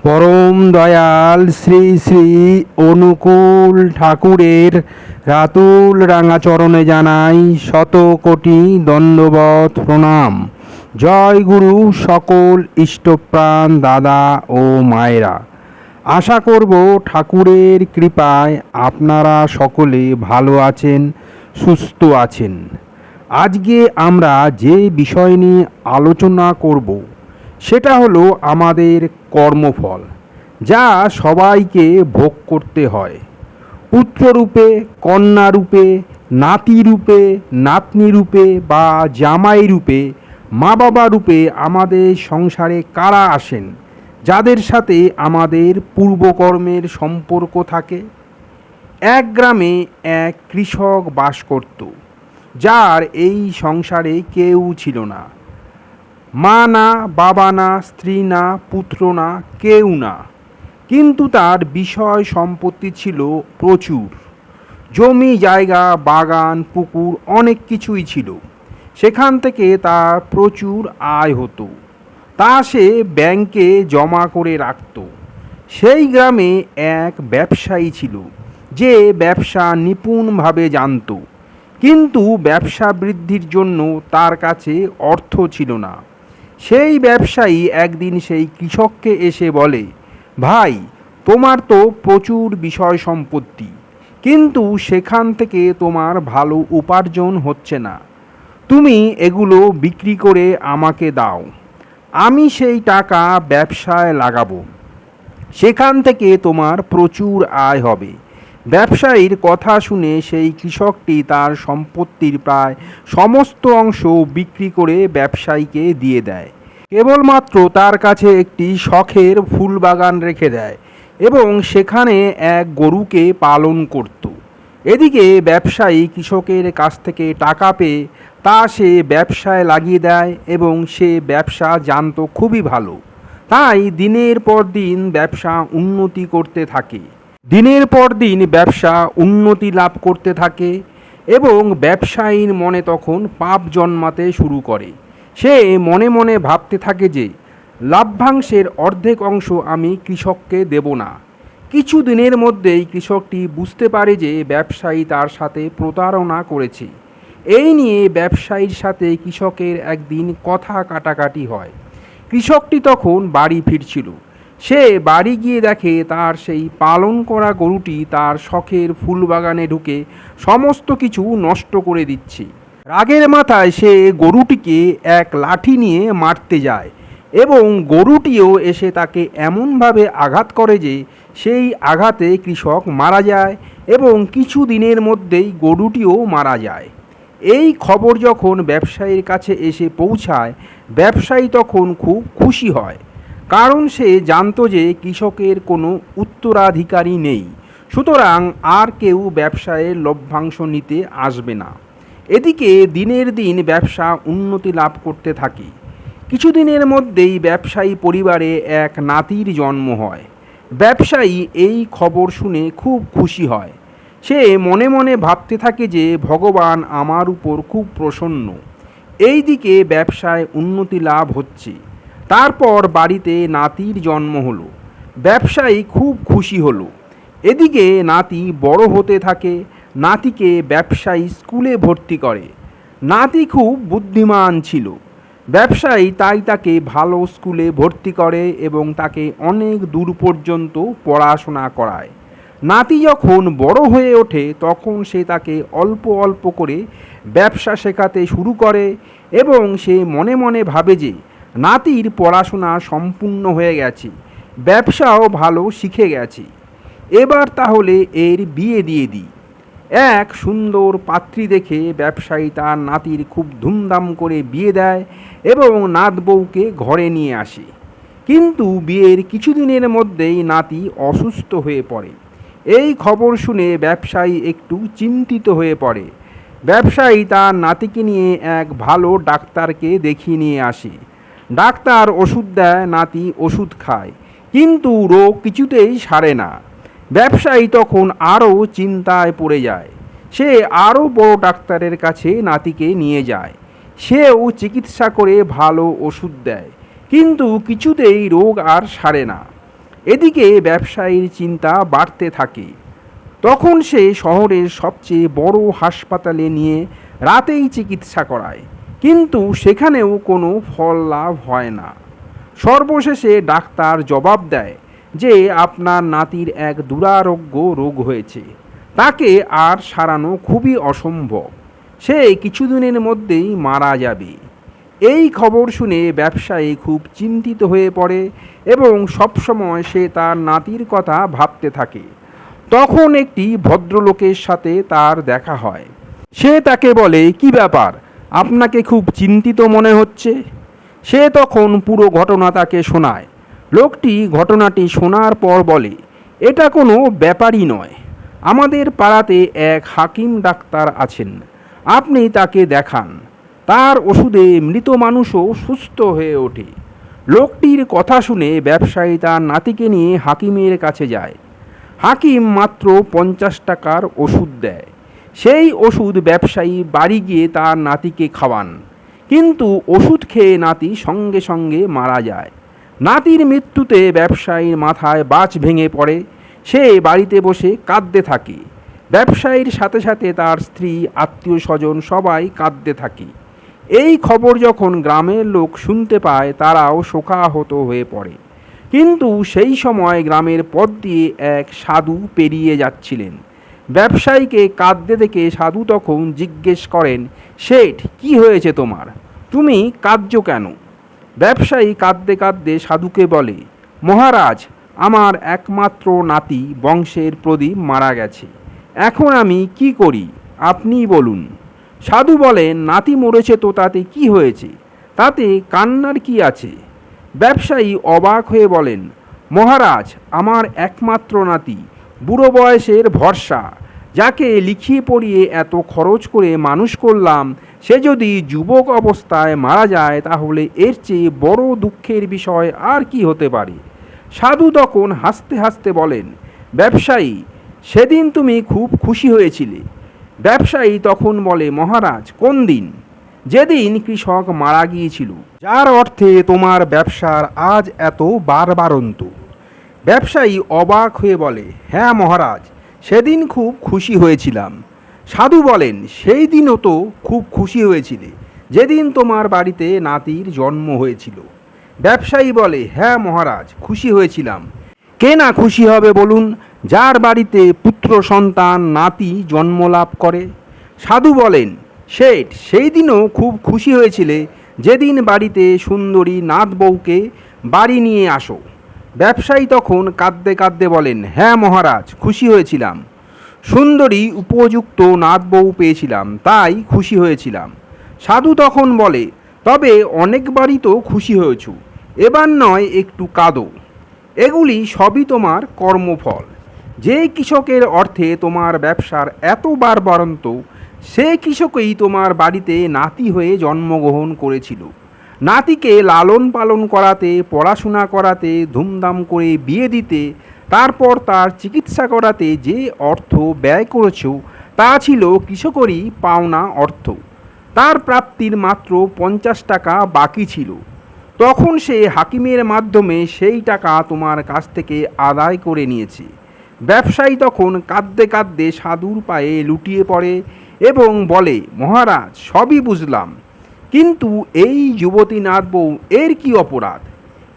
পরম দয়াল শ্রী শ্রী অনুকূল ঠাকুরের রাতুল রাঙা চরণে জানাই শত কোটি দণ্ডবত প্রণাম। জয় গুরু সকল ইষ্টপ্রাণ দাদা ও মায়েরা। আশা করব ঠাকুরের কৃপায় আপনারা সকলে ভালো আছেন, সুস্থ আছেন। আজকে আমরা যে বিষয় নিয়ে আলোচনা করব সেটা হলো আমাদের কর্মফল, যা সবাইকে ভোগ করতে হয়। পুত্ররূপে, কন্যারূপে, নাতিরূপে, নাতনিরূপে বা জামাই রূপে, মা বাবা রূপে আমাদের সংসারে কারা আসেন, যাদের সাথে আমাদের পূর্বকর্মের সম্পর্ক থাকে। এক গ্রামে এক কৃষক বাস করত, যার এই সংসারে কেউ ছিল না। মা না, বাবা না, স্ত্রী না, পুত্র না, কেউ না। কিন্তু তার বিষয় সম্পত্তি ছিল প্রচুর। জমি জায়গা, বাগান, পুকুর, অনেক কিছুই ছিল। সেখান থেকে তার প্রচুর আয় হতো। তা সে ব্যাংকে জমা করে রাখত। সেই গ্রামে এক ব্যবসায়ী ছিল, যে ব্যবসা নিপুণভাবে জানত। কিন্তু ব্যবসা বৃদ্ধির জন্য তার কাছে অর্থ ছিল না। সেই ব্যবসায়ী একদিন সেই কৃষককে এসে বলে, ভাই, তোমার তো প্রচুর বিষয় সম্পত্তি, কিন্তু সেখান থেকে তোমার ভালো উপার্জন হচ্ছে না। তুমি এগুলো বিক্রি করে আমাকে দাও, আমি সেই টাকা ব্যবসায় লাগাবো। সেখান থেকে তোমার প্রচুর আয় হবে। ব্যবসায়ীর কথা শুনে সেই কৃষকটি তার সম্পত্তির প্রায় সমস্ত অংশ বিক্রি করে ব্যবসায়ীকে দিয়ে দেয়। কেবলমাত্র তার কাছে একটি শখের ফুল বাগান রেখে দেয় এবং সেখানে এক গরুকে পালন করত। এদিকে ব্যবসায়ী কৃষকের কাছ থেকে টাকা পেয়ে তা সে ব্যবসায় লাগিয়ে দেয় এবং সে ব্যবসা জানত খুবই ভালো। তাই দিনের পর দিন ব্যবসা উন্নতি করতে থাকে। দিনের পর দিন ব্যবসা উন্নতি লাভ করতে থাকে এবং ব্যবসায়ীর মনে তখন পাপ জন্মাতে শুরু করে। সে মনে মনে ভাবতে থাকে যে লাভ্যাংশের অর্ধেক অংশ আমি কৃষককে দেব না। কিছু দিনের মধ্যেই কৃষকটি বুঝতে পারে যে ব্যবসায়ী তার সাথে প্রতারণা করেছে। এই নিয়ে ব্যবসায়ীর সাথে কৃষকের একদিন কথা কাটাকাটি হয়। কৃষকটি তখন বাড়ি ফিরছিল। সে বাড়ি গিয়ে দেখে তার সেই পালন করা গরুটি তার শখের ফুল বাগানে ঢুকে সমস্ত কিছু নষ্ট করে দিচ্ছে। রাগের মাথায় সে গরুটিকে এক লাঠি নিয়ে মারতে যায় এবং গরুটিও এসে তাকে এমনভাবে আঘাত করে যে সেই আঘাতে কৃষক মারা যায় এবং কিছু দিনের মধ্যেই গরুটিও মারা যায়। এই খবর যখন ব্যবসায়ীর কাছে এসে পৌঁছায়, ব্যবসায়ী তখন খুব খুশি হয়, কারণ সে জানত যে কৃষকের কোনো উত্তরাধিকারী নেই, সুতরাং আর কেউ ব্যবসায়ের লভ্যাংশ নিতে আসবে না। এদিকে দিনের দিন ব্যবসা উন্নতি লাভ করতে থাকে। কিছুদিনের মধ্যেই ব্যবসায়ী পরিবারে এক নাতির জন্ম হয়। ব্যবসায়ী এই খবর শুনে খুব খুশি হয়। সে মনে মনে ভাবতে থাকে যে ভগবান আমার উপর খুব প্রসন্ন। এই দিকে ব্যবসায় উন্নতি লাভ হচ্ছে। তারপর বাড়িতে নাতির জন্ম হলো। ব্যবসায়ী খুব খুশি হলো। এদিকে নাতি বড় হতে থাকে। নাতিকে ব্যবসায়ী স্কুলে ভর্তি করে। নাতি খুব বুদ্ধিমান ছিল। ব্যবসায়ী তাই তাকে ভালো স্কুলে ভর্তি করে এবং তাকে অনেক দূর পর্যন্ত পড়াশোনা করায়। নাতি যখন বড় হয়ে ওঠে তখন সে তাকে অল্প অল্প করে ব্যবসা শেখাতে শুরু করে এবং সে মনে মনে ভাবে যে নাতির পড়াশোনা সম্পূর্ণ হয়ে গেছে, ব্যবসাও ভালো শিখে গেছে, এবার তাহলে এর বিয়ে দিয়ে দিই। এক সুন্দর পাত্রী দেখে ব্যবসায়ী তার নাতির খুব ধুমধাম করে বিয়ে দেয় এবং নাত বউকে ঘরে নিয়ে আসে। কিন্তু বিয়ের কিছুদিনের মধ্যেই নাতি অসুস্থ হয়ে পড়ে। এই খবর শুনে ব্যবসায়ী একটু চিন্তিত হয়ে পড়ে। ব্যবসায়ী তার নাতিকে নিয়ে এক ভালো ডাক্তারকে দেখিয়ে নিয়ে আসে। ডাক্তার ওষুধ দেয়, নাতি ওষুধ খায়, কিন্তু রোগ কিছুতেই সারে না। ব্যবসায়ী তখন আরও চিন্তায় পড়ে যায়। সে আরও বড় ডাক্তারের কাছে নাতিকে নিয়ে যায়। সেও চিকিৎসা করে ভালো ওষুধ দেয়, কিন্তু কিছুতেই রোগ আর সারে না। এদিকে ব্যবসায়ীর চিন্তা বাড়তে থাকে। তখন সে শহরের সবচেয়ে বড় হাসপাতালে নিয়ে রাতেই চিকিৎসা করায়, কিন্তু সেখানেও কোনো ফল লাভ হয় না। সর্বশেষে ডাক্তার জবাব দেয় যে আপনার নাতির এক দুরারোগ্য রোগ হয়েছে, তাকে আর সারানো খুবই অসম্ভব, সে কিছুদিনের মধ্যেই মারা যাবে। এই খবর শুনে ব্যবসায়ী খুব চিন্তিত হয়ে পড়ে এবং সবসময় সে তার নাতির কথা ভাবতে থাকে। তখন একটি ভদ্রলোকের সাথে তার দেখা হয়। সে তাকে বলে, কি ব্যাপার, আপনাকে খুব চিন্তিত মনে হচ্ছে। সে তখন পুরো ঘটনা তাকে শোনায়। লোকটি ঘটনাটি শোনার পর বলে, এটা কোনো ব্যাপারই নয়, আমাদের পাড়াতে এক হাকিম ডাক্তার আছেন, আপনি তাকে দেখান, তার ওষুধে মৃত মানুষও সুস্থ হয়ে ওঠে। লোকটির কথা শুনে ব্যবসায়ী তার নাতিকে নিয়ে হাকিমের কাছে যায়। হাকিম মাত্র 50 টাকার ওষুধ দেয়। সেই ওষুধ ব্যবসায়ী বাড়ি গিয়ে তার নাতিকে খাওয়ান, কিন্তু ওষুধ খেয়ে নাতি সঙ্গে সঙ্গে মারা যায়। নাতির মৃত্যুতে ব্যবসায়ীর মাথায় বাজ ভেঙে পড়ে। সে বাড়িতে বসে কাঁদতে থাকে। ব্যবসায়ীর সাথে সাথে তার স্ত্রী, আত্মীয় স্বজন সবাই কাঁদতে থাকে। এই খবর যখন গ্রামের লোক শুনতে পায়, তারাও শোকাহত হয়ে পড়ে। কিন্তু সেই সময় গ্রামের পথ দিয়ে এক সাধু পেরিয়ে যাচ্ছিলেন। ব্যবসায়ীকে কাঁদতে দেখে সাধু তখন জিজ্ঞেস করেন, শেঠ, কি হয়েছে তোমার, তুমি কাঁদছো কেন? ব্যবসায়ী কাঁদতে কাঁদতে সাধুকে বলে, মহারাজ, আমার একমাত্র নাতি বংশের প্রদীপ মারা গেছে, এখন আমি কি করি, আপনিই বলুন। সাধু বলেন, নাতি মরেছে তো তাতে কি হয়েছে, তাতে কান্নার কি আছে? ব্যবসায়ী অবাক হয়ে বলেন, মহারাজ, আমার একমাত্র নাতি, বুড়ো বয়সের ভরসা, যাকে লিখিয়ে পড়িয়ে এত খরচ করে মানুষ করলাম, সে যদি যুবক অবস্থায় মারা যায় তাহলে এর চেয়ে বড় দুঃখের বিষয় আর কি হতে পারে? সাধু তখন হাসতে হাসতে বলেন, ব্যবসায়ী, সেদিন তুমি খুব খুশি হয়েছিলে। ব্যবসায়ী তখন বলে, মহারাজ, কোন দিন? যেদিন কৃষক মারা গিয়েছিল, যার অর্থে তোমার ব্যবসার আজ এত বাড়বাড়ন্ত। ব্যবসায়ী অবাক হয়ে বলে, হ্যাঁ মহারাজ, সেদিন খুব খুশি হয়েছিলাম। সাধু বলেন, সেই দিনও তো খুব খুশি হয়েছিলে, যেদিন তোমার বাড়িতে নাতির জন্ম হয়েছিল। ব্যবসায়ী বলে, হ্যাঁ মহারাজ, খুশি হয়েছিলাম। কে না খুশি হবে বলুন, যার বাড়িতে পুত্র সন্তান নাতি জন্ম লাভ করে? সাধু বলেন, শেঠ, সেই দিনও খুব খুশি হয়েছিলে, যেদিন বাড়িতে সুন্দরী নাত বউকে বাড়ি নিয়ে আসো। ব্যবসায়ী তখন কাঁদতে কাঁদতে বলেন, হ্যাঁ মহারাজ, খুশি হয়েছিলাম। সুন্দরী উপযুক্ত নাত বউ পেয়েছিলাম, তাই খুশি হয়েছিলাম। সাধু তখন বলে, তবে অনেকবারই তো খুশি হয়েছ, এবার নয় একটু কাঁদো। এগুলি সবই তোমার কর্মফল। যে কৃষকের অর্থে তোমার ব্যবসার এত বাড়বাড়ন্ত, সে কৃষকই তোমার বাড়িতে নাতি হয়ে জন্মগ্রহণ করেছিল। নাতিকে লালন পালন করাতে, পড়াশোনা করাতে, ধুমধাম করে বিয়ে দিতে, তারপর তার চিকিৎসা করাতে যে অর্থ ব্যয় করেছ, তা ছিল কৃষকেরই পাওনা অর্থ। তার প্রাপ্তির মাত্র 50 টাকা বাকি ছিল। তখন সে হাকিমের মাধ্যমে সেই টাকা তোমার কাছ থেকে আদায় করে নিয়েছে। ব্যবসায়ী তখন কাঁদতে কাঁদতে সাধুর পায়ে লুটিয়ে পড়ে এবং বলে, মহারাজ, সবই বুঝলাম, কিন্তু এই যুবতী নাত বউ, এর কি অপরাধ?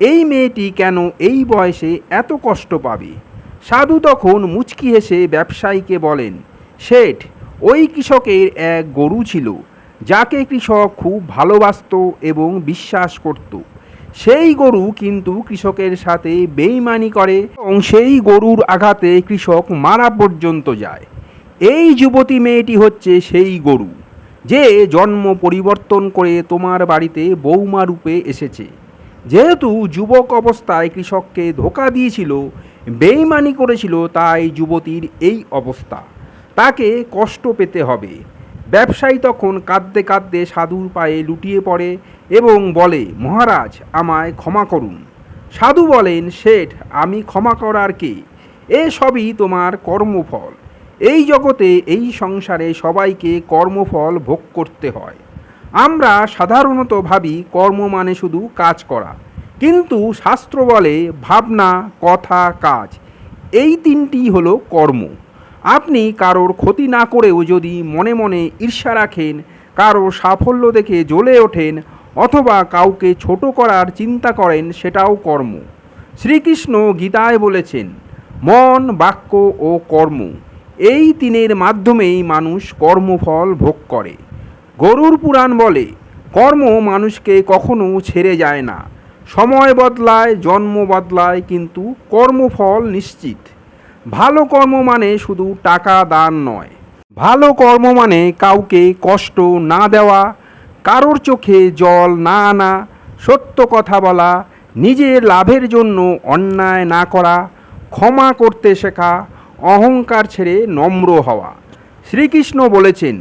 এই মেয়েটি কেন এই বয়সে এত কষ্ট পাবে? সাধু তখন মুচকি হেসে ব্যবসায়ীকে বলেন, শেঠ, ওই কৃষকের এক গরু ছিল, যাকে কৃষক খুব ভালোবাসত এবং বিশ্বাস করত। সেই গরু কিন্তু কৃষকের সাথে বেইমানি করে এবং সেই গরুর আঘাতে কৃষক মারা পর্যন্ত যায়। এই যুবতী মেয়েটি হচ্ছে সেই গরু, যে জন্ম পরিবর্তন করে তোমার বাড়িতে বৌমা রূপে এসেছে। যেহেতু যুবক অবস্থায় কৃষককে ধোঁকা দিয়েছিল, বেইমানি করেছিল, তাই যুবতীর এই অবস্থা, তাকে কষ্ট পেতে হবে। ব্যবসায়ী তখন কাঁদতে কাঁদতে সাধুর পায়ে লুটিয়ে পড়ে এবং বলে, মহারাজ, আমায় ক্ষমা করুন। সাধু বলেন, শেঠ, আমি ক্ষমা করার কে? এ সবই তোমার কর্মফল। এই জগতে, এই সংসারে সবাইকে কর্মফল ভোগ করতে হয়। আমরা সাধারণত ভাবি কর্ম মানে শুধু কাজ করা, কিন্তু শাস্ত্র বলে ভাবনা, কথা, কাজ, এই তিনটি হলো কর্ম। আপনি কারোর ক্ষতি না করেও যদি মনে মনে ঈর্ষা রাখেন, কারোর সাফল্য দেখে জ্বলে ওঠেন, অথবা কাউকে ছোট করার চিন্তা করেন, সেটাও কর্ম। শ্রীকৃষ্ণ গীতায় বলেছেন, মন, বাক্য ও কর্ম, এই তিনের মাধ্যমেই মানুষ কর্মফল ভোগ করে। গরুড় পুরাণ বলে, কর্ম মানুষকে কখনো ছেড়ে যায় না। সময় বদলায়, জন্ম বদলায়, কিন্তু কর্মফল নিশ্চিত। ভালো কর্ম মানে শুধু টাকা দান নয়। ভালো কর্ম মানে কাউকে কষ্ট না দেওয়া, কারোর চোখে জল না আনা, সত্য কথা বলা, নিজের লাভের জন্য অন্যায় না করা, ক্ষমা করতে শেখা, অহংকার ছেড়ে নম্র হওয়া। শ্রীকৃষ্ণ বলেছেন,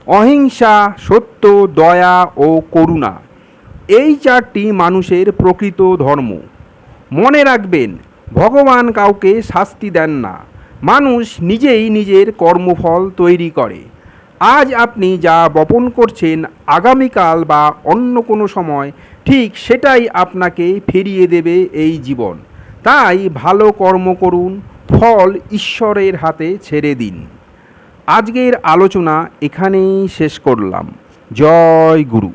অহিংসা, সত্য, দয়া ও করুণা, এই চারটি মানুষের প্রকৃত ধর্ম। মনে রাখবেন, ভগবান কাউকে শাস্তি দেন না, মানুষ নিজেই নিজের কর্মফল তৈরি করে। আজ আপনি যা বপন করছেন, আগামীকাল বা অন্য কোনো সময় ঠিক সেটাই আপনাকে ফিরিয়ে দেবে এই জীবন। তাই ভালো কর্ম করুন, ফল ঈশ্বরের হাতে ছেড়ে দিন। আজকের আলোচনা এখানেই শেষ করলাম। জয় গুরু।